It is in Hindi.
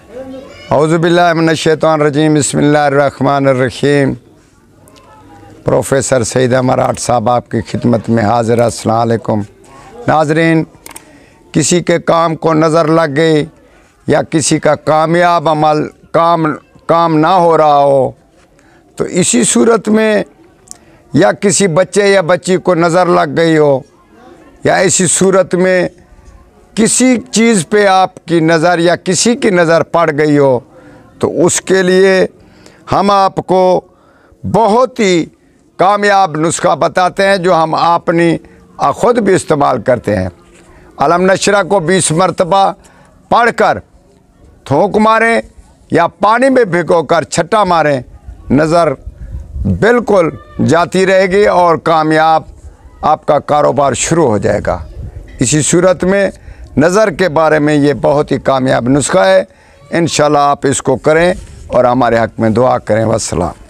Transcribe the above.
औज़ुबिल्लाहि मिनश्शैतानिर्रजीम बिस्मिल्लाहिर्रहमानिर्रहीम। प्रोफेसर सईद मराठ साहब आपकी खिदमत में हाज़िर। अस्सलाम वालेकुम नाज़रीन, किसी के काम को नज़र लग गई या किसी का कामयाब अमल काम ना हो रहा हो, तो इसी सूरत में या किसी बच्चे या बच्ची को नज़र लग गई हो या इसी सूरत में किसी चीज़ पे आपकी नज़र या किसी की नज़र पड़ गई हो, तो उसके लिए हम आपको बहुत ही कामयाब नुस्खा बताते हैं जो हम अपनी ख़ुद भी इस्तेमाल करते हैं। अलम नशरा को 20 मरतबा पढ़कर थूक मारें या पानी में भिगोकर छट्टा मारें, नज़र बिल्कुल जाती रहेगी और कामयाब आपका कारोबार शुरू हो जाएगा। इसी सूरत में नज़र के बारे में ये बहुत ही कामयाब नुस्खा है। इंशाल्लाह आप इसको करें और हमारे हक़ में दुआ करें। वस्सलाम।